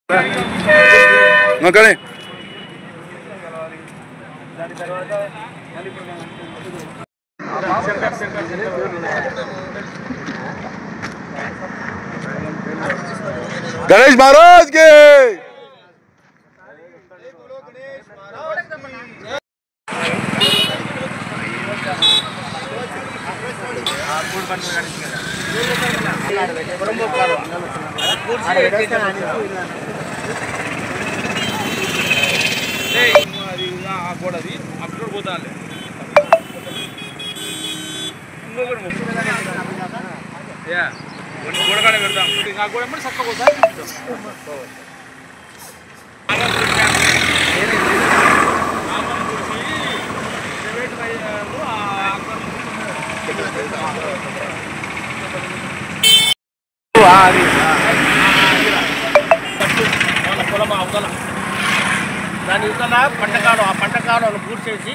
गणेश महाराज के గోడగానే పెడతాం ఇంకా కూడా చక్క పోతా పొలం అవతల దాని ఇవతల పంటకాలం ఆ పంటకాలను పూర్తి చేసి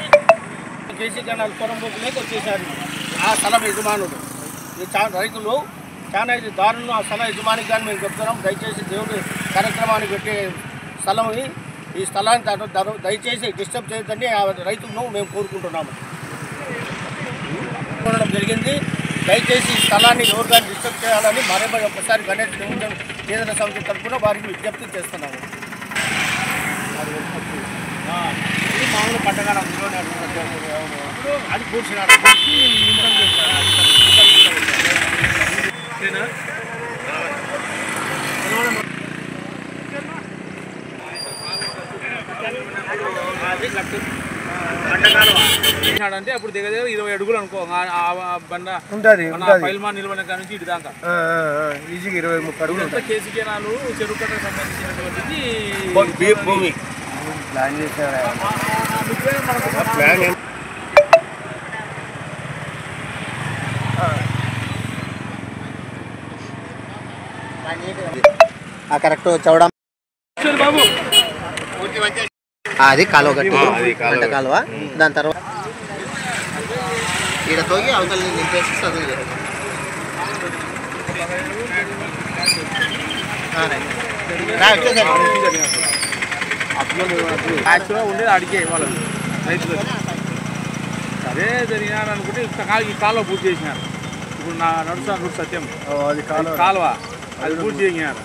కేసీ కెనాల్ పొరంబోకులోకి వచ్చేసారు ఆ స్థలం యజమానులు. రైతులు చాలా ఇది దారుణం. ఆ స్థల యజమానికి కానీ మేము చెప్తున్నాం, దయచేసి దేవుడు కార్యక్రమాన్ని పెట్టే స్థలం ఈ స్థలాన్ని దయచేసి డిస్టర్బ్ చేయొద్దని ఆ రైతులను మేము కోరుకుంటున్నాము. కోరడం జరిగింది. దయచేసి ఈ స్థలాన్ని ఎవరు కానీ డిస్టర్బ్ చేయాలని మరొక ఒకసారి గణేష్ నిమజ్జనం కేంద్ర సమితి తరఫున వారికి విజ్ఞప్తి చేస్తున్నాము. ఇది మామూలు పంటకాలం అది కూర్చున్నారు అంటే అప్పుడు దగ్గర 20 అడుగులు అనుకో బండ ఉంటుంది. పైల్మాన్ నిలబడిన కాడ నుంచి ఇటు దాకా ఈజీగా 20-30 అడుగులు. కేసీ కెనాలు చెరువు కట్టకు సంబంధించినటువంటిది భూమి ప్లాన్ చేశారు. కరెక్ట్ చౌడం బాబు అది కాలువ గట్టి కాలువ. దాని తర్వాత ఇక్కడ తోగి అవతల నింపేసి చదువు యాక్చువల్గా ఉండేది అడిగే వాళ్ళకి రైతులు అదే జరిగినారు అనుకుంటే ఈ కాలువ పూర్తి చేసినారు. ఇప్పుడు నా నడుస్తున్న రూట్ సత్యం అది కాలువ అది పూర్తి చేసినారు.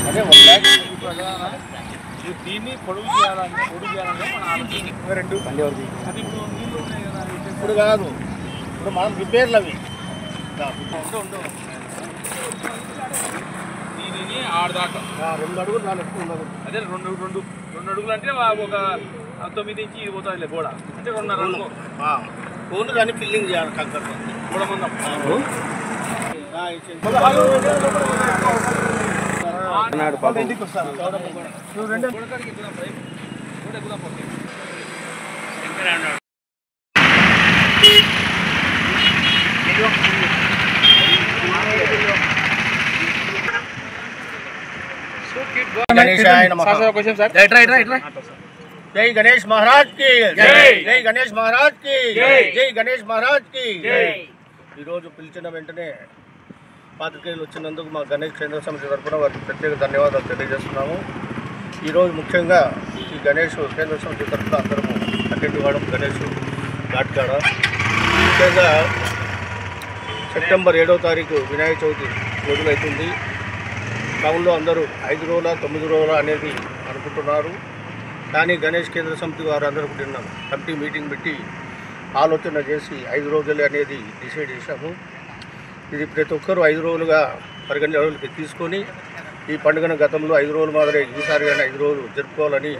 అదే దీన్ని పొడుగు చేయాలంటే మన రెండు అది ఇప్పుడు నీళ్ళు ఉన్నాయి కదా, ఇప్పుడు కాదు, ఇప్పుడు మనం రిపేర్లు అవి దీనిని 6 దాకా 2 అడుగులు 4 ఉండదు. అదే రెండు అడుగులు అంటే ఒక 9 ఇంచి ఇది పోతుంది గోడ అంటే 2.5 అనుకో. ఫోన్ కానీ ఫిల్లింగ్ చేయాలి కంకర కూడా మందం. जय गणेश महाराज की जय गणेश महाराज की जय गणेश महाराज की పిలిచిన వెంటనే పాత్రికేయులు వచ్చినందుకు మా గణేష్ కేంద్ర సమితి తరఫున వారికి ప్రత్యేక ధన్యవాదాలు తెలియజేస్తున్నాము. ఈరోజు ముఖ్యంగా ఈ గణేష్ కేంద్ర సమితి తరఫున అందరము అటెండ్ కావడం గణేష్ ఘాట్కాడ ముఖ్యంగా సెప్టెంబర్ 7వ తారీఖు వినాయక చవితి మొదలవుతుంది. టౌన్లో అందరూ 5 రోజుల 9 రోజుల అనేది అనుకుంటున్నారు. కానీ గణేష్ కేంద్ర సమితి వారు అందరూ నిన్న కమిటీ మీటింగ్ పెట్టి ఆలోచన చేసి 5 రోజులే అనేది డిసైడ్ చేశాము. ఇది ప్రతి ఒక్కరూ 5 రోజులుగా పరిగణలోకి తీసుకొని ఈ పండుగను గతంలో 5 రోజులు మాదిరి ఈసారి కానీ 5 రోజులు జరుపుకోవాలని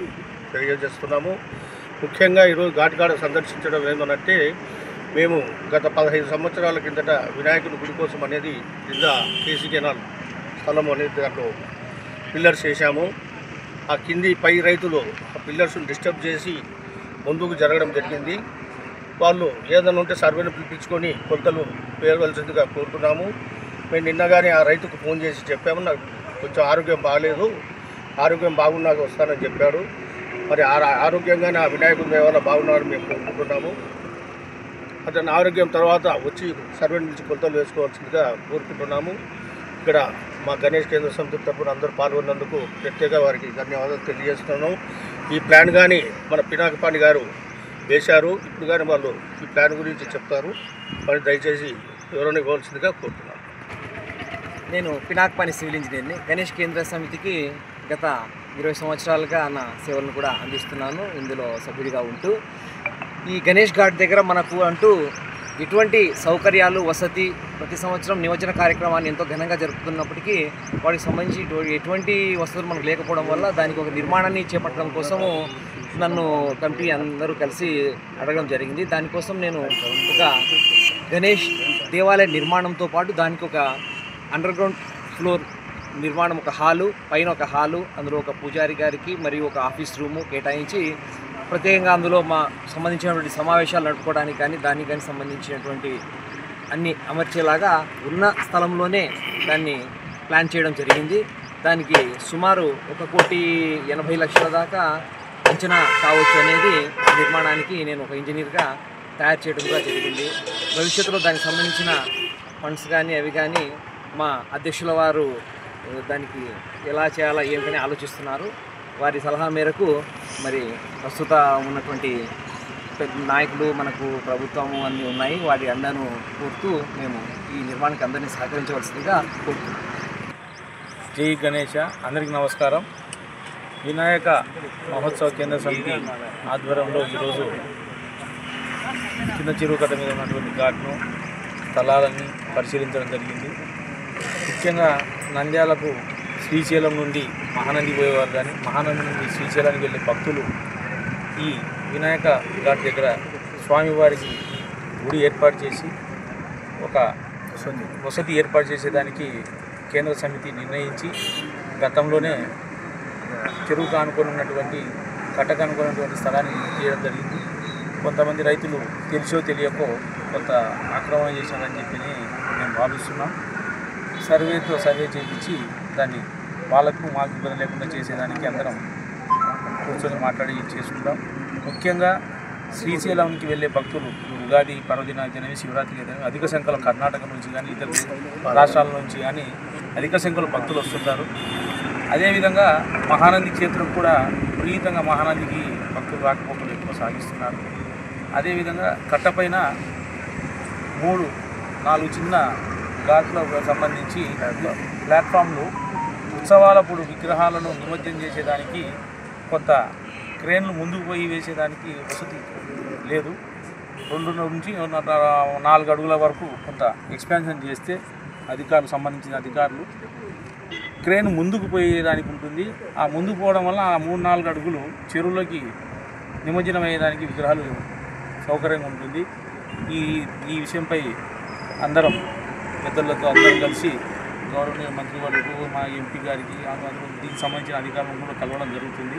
తెలియజేస్తున్నాము. ముఖ్యంగా ఈరోజు ఘాట్కాడ సందర్శించడం ఏంటంటే మేము గత 15 సంవత్సరాల కిందట వినాయకుడి గుడి కోసం అనేది కింద కేసీ కెనాల్ స్థలం అనేది దాంట్లో పిల్లర్స్ వేసాము. ఆ కింది పై రైతులు ఆ పిల్లర్స్ని డిస్టర్బ్ చేసి ముందుకు జరగడం జరిగింది. వాళ్ళు ఏదైనా ఉంటే సర్వేను పిలిపించుకొని కొలతలు పేరవలసిందిగా కోరుతున్నాము. మేము నిన్నగానే ఆ రైతుకు ఫోన్ చేసి చెప్పాము, నాకు కొంచెం ఆరోగ్యం బాగాలేదు, ఆరోగ్యం బాగున్నాక వస్తానని చెప్పాడు. మరి ఆరోగ్యంగానే ఆ వినాయకుడి దయ వల్ల బాగున్నారని మేము కోరుకుంటున్నాము. అతని ఆరోగ్యం తర్వాత వచ్చి సర్వెంట్ నుంచి కొలతలు వేసుకోవాల్సిందిగా కోరుకుంటున్నాము. ఇక్కడ మా గణేష్ కేంద్ర సమితి తరఫున అందరూ పాల్గొన్నందుకు ప్రత్యేక వారికి ధన్యవాదాలు తెలియజేస్తున్నాం. ఈ ప్లాన్ కానీ మన పినాకపాణి గారు వేశారు. ఇప్పుడు కానీ వాళ్ళు ఈ ప్లాన్ గురించి చెప్తారు. మరి దయచేసి వివరణ ఇవ్వాల్సిందిగా కోరుతున్నాను. నేను పినాకపాణి సివిల్ ఇంజనీర్ని. గణేష్ కేంద్ర సమితికి గత 20 సంవత్సరాలుగా నా సేవలను కూడా అందిస్తున్నాను. ఇందులో సభ్యుడిగా ఉంటూ ఈ గణేష్ ఘాట్ దగ్గర మనకు అంటూ ఎటువంటి సౌకర్యాలు వసతి ప్రతి సంవత్సరం నిమజ్జన కార్యక్రమాన్ని ఎంతో ఘనంగా జరుపుతున్నప్పటికీ వాటికి సంబంధించి ఎటువంటి వసతులు మనకు లేకపోవడం వల్ల దానికి ఒక నిర్మాణాన్ని చేపట్టడం కోసము నన్ను కమిటీ అందరూ కలిసి అడగడం జరిగింది. దానికోసం నేను ఒక గణేష్ దేవాలయ నిర్మాణంతో పాటు దానికి ఒక అండర్ గ్రౌండ్ ఫ్లోర్ నిర్మాణం, ఒక హాలు, పైన ఒక హాలు, అందులో ఒక పూజారి గారికి మరియు ఒక ఆఫీస్ రూము కేటాయించి ప్రత్యేకంగా అందులో సంబంధించినటువంటి సమావేశాలు నడుపుకోవడానికి కానీ దానికి కానీ సంబంధించినటువంటి అన్ని అమర్చేలాగా ఉన్న స్థలంలోనే దాన్ని ప్లాన్ చేయడం జరిగింది. దానికి సుమారు 1,80,00,000 దాకా అంచనా కావచ్చు అనేది నిర్మాణానికి నేను ఒక ఇంజనీర్గా తయారు చేయడం కూడా జరిగింది. భవిష్యత్తులో దానికి సంబంధించిన ఫండ్స్ కానీ అవి కానీ మా అధ్యక్షుల వారు దానికి ఎలా చేయాలా ఏమిటని ఆలోచిస్తున్నారు. వారి సలహా మేరకు మరి ప్రస్తుత ఉన్నటువంటి నాయకులు మనకు ప్రభుత్వము అన్నీ ఉన్నాయి, వాటి అండను కోరుతూ మేము ఈ నిర్మాణానికి అందరినీ సహకరించవలసిందిగా కోరుతున్నాం. జై గణేష. అందరికీ నమస్కారం. వినాయక మహోత్సవ కేంద్ర సమితి ఆధ్వర్యంలో ఈరోజు చిన్న చెరువు కట్ట మీద ఉన్నటువంటి ఘాట్ను స్థలాలని పరిశీలించడం జరిగింది. ముఖ్యంగా నంద్యాలకు శ్రీశైలం నుండి మహానంది పోయేవారు కానీ మహానంది నుండి శ్రీశైలానికి వెళ్ళే భక్తులు ఈ వినాయక ఘాట్ దగ్గర స్వామివారికి గుడి ఏర్పాటు చేసి ఒక వసతి ఏర్పాటు చేసేదానికి కేంద్ర సమితి నిర్ణయించి గతంలోనే చెరువుకు ఆనుకొని ఉన్నటువంటి కట్టకు ఆనుకున్నటువంటి స్థలాన్ని చేయడం జరిగింది. కొంతమంది రైతులు తెలిసో తెలియకో కొంత ఆక్రమణ చేశారని చెప్పి మేము భావిస్తున్నాం. సర్వే చేయించి దాన్ని వాళ్ళకు మాకు ఇబ్బంది లేకుండా చేసేదానికి అందరం కూర్చొని మాట్లాడి చేసుకుంటాం. ముఖ్యంగా శ్రీశైలంకి వెళ్ళే భక్తులు ఉగాది పర్వదినానికి శివరాత్రికి అయితేనే అధిక సంఖ్యలో కర్ణాటక నుంచి కానీ ఇతర రాష్ట్రాల నుంచి కానీ అధిక సంఖ్యలో భక్తులు వస్తుంటారు. అదేవిధంగా మహానంది క్షేత్రం కూడా విపరీతంగా మహానందికి భక్తులు రాకపోకలు ఎక్కువ సాగిస్తున్నారు. అదేవిధంగా కట్టపైన 3-4 చిన్న ఘాట్లకు సంబంధించి ప్లాట్ఫామ్లు ఉత్సవాలప్పుడు విగ్రహాలను నిమజ్జనం చేసేదానికి కొంత క్రేన్లు ముందుకు పోయి వేసేదానికి వసతి లేదు. 2 నుంచి 4 అడుగుల వరకు కొంత ఎక్స్పాన్షన్ చేస్తే సంబంధించిన అధికారులు క్రేన్ ముందుకు పోయేదానికి ఉంటుంది. ఆ ముందుకు పోవడం వల్ల ఆ 3-4 అడుగులు చెరువులోకి నిమజ్జనం అయ్యేదానికి విగ్రహాలు సౌకర్యంగా ఉంటుంది. ఈ విషయంపై అందరం పెద్దలతో అందరం కలిసి గౌరవనీయ మంత్రి వాళ్ళకు మా ఎంపీ గారికి దీనికి సంబంధించిన అధికారులను కూడా కలవడం జరుగుతుంది.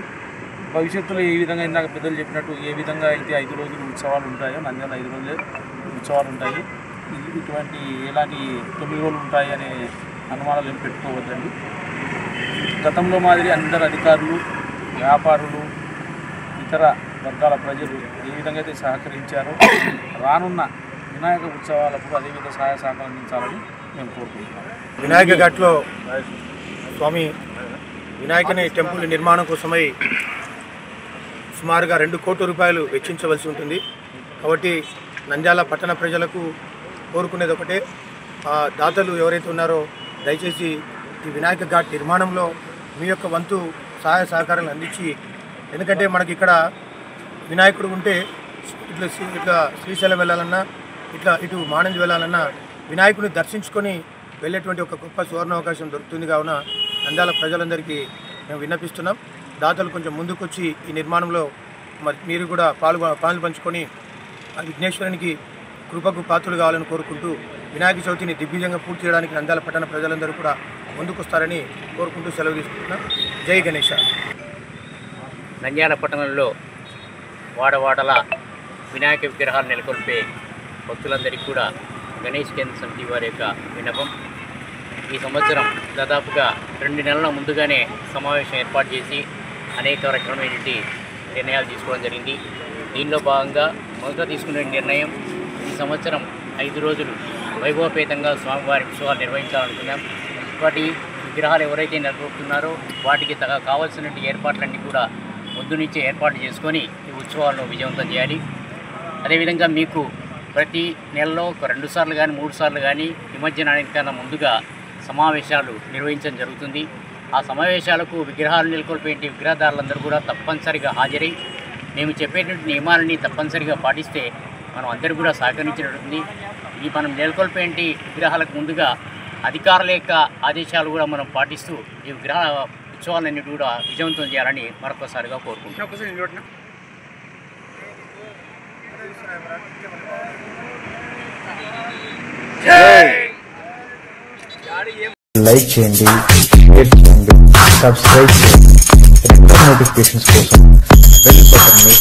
భవిష్యత్తులో ఏ విధంగా ఇందాక పెద్దలు చెప్పినట్టు ఏ విధంగా అయితే 5 రోజులు ఉత్సవాలు ఉంటాయో నంద్యాల 5 రోజులే ఉత్సవాలు ఉంటాయి. ఇటువంటి ఎలాంటి 9 రోజులు ఉంటాయి అనే అనుమానాలు ఏం పెట్టుకోవద్దండి. గతంలో మాదిరి అందరు అధికారులు, వ్యాపారులు, ఇతర వర్గాల ప్రజలు ఏ విధంగా అయితే సహకరించారో రానున్న వినాయక ఉత్సవాలకు అదేవిధంగా సహాయ సహకారం అందించాలని మేము కోరుకుంటున్నాం. వినాయక ఘాట్లో స్వామి వినాయకుని టెంపుల్ నిర్మాణం కోసమై సుమారుగా 2 కోట్ల రూపాయలు వెచ్చించవలసి ఉంటుంది. కాబట్టి నంద్యాల పట్టణ ప్రజలకు కోరుకునేది ఒకటే, దాతలు ఎవరైతే ఉన్నారో దయచేసి ఈ వినాయక ఘాట్ నిర్మాణంలో మీ యొక్క వంతు సహాయ సహకారాలు అందించి, ఎందుకంటే మనకి ఇక్కడ వినాయకుడు ఉంటే ఇట్లా శ్రీశైలం వెళ్ళాలన్నా ఇటు మానంది వెళ్ళాలన్నా వినాయకుడిని దర్శించుకొని వెళ్ళేటువంటి ఒక గొప్ప సువర్ణావకాశం దొరుకుతుంది. కావున నంద్యాల ప్రజలందరికీ మేము విన్నపిస్తున్నాం. దాతలు కొంచెం ముందుకొచ్చి ఈ నిర్మాణంలో మరి మీరు కూడా పాలు పంచుకొని విఘ్నేశ్వరునికి కృపకు పాత్రలు కావాలని కోరుకుంటూ వినాయక చవితిని దిగ్విజయంగా పూర్తి చేయడానికి నంద్యాల పట్టణ ప్రజలందరూ కూడా ముందుకొస్తారని కోరుకుంటూ సెలవు తీసుకుంటున్నాం. జై గణేష. నంద్యాల పట్టణంలో వాడవాడల వినాయక విగ్రహాలు నెలకొల్పే భక్తులందరికీ కూడా గణేష్ కేంద్ర సమితి వారి యొక్క విన్నపం. ఈ సంవత్సరం దాదాపుగా 2 నెలల ముందుగానే సమావేశం ఏర్పాటు చేసి అనేక రకమైనటువంటి నిర్ణయాలు తీసుకోవడం జరిగింది. దీనిలో భాగంగా మొదట తీసుకునే నిర్ణయం ఈ సంవత్సరం 5 రోజులు వైభవపేతంగా స్వామివారి ఉత్సవాలు నిర్వహించాలనుకున్నాం. వాటి విగ్రహాలు ఎవరైతే నెలకొల్పుతున్నారో వాటికి కావాల్సిన ఏర్పాట్లన్నీ కూడా ముందు నుంచే ఏర్పాటు చేసుకొని ఈ ఉత్సవాలను విజయవంతం చేయాలి. అదేవిధంగా మీకు ప్రతి నెలలో 2 సార్లు కానీ 3 సార్లు కానీ నిమజ్జనానికన్నా ముందుగా సమావేశాలు నిర్వహించడం జరుగుతుంది. ఆ సమావేశాలకు విగ్రహాలు నెలకొల్పే విగ్రహదారులందరూ కూడా తప్పనిసరిగా హాజరై మేము చెప్పేటువంటి నియమాలని తప్పనిసరిగా పాటిస్తే మనం అందరూ కూడా సహకరించినట్టుంది. ఈ మనం నెలకొల్పేంటి విగ్రహాలకు ముందుగా అధికారుల యొక్క ఆదేశాలు కూడా మనం పాటిస్తూ ఈ విగ్రహ ఉత్సవాలన్నిటి కూడా విజయవంతం చేయాలని మరొకసారిగా కోరుకుంటున్నాం. లైక్ చేయండి, షేర్ చేయండి, సబ్స్క్రైబ్ చేయండి. నోటిఫికేషన్స్ కోసం బెల్ బటన్ని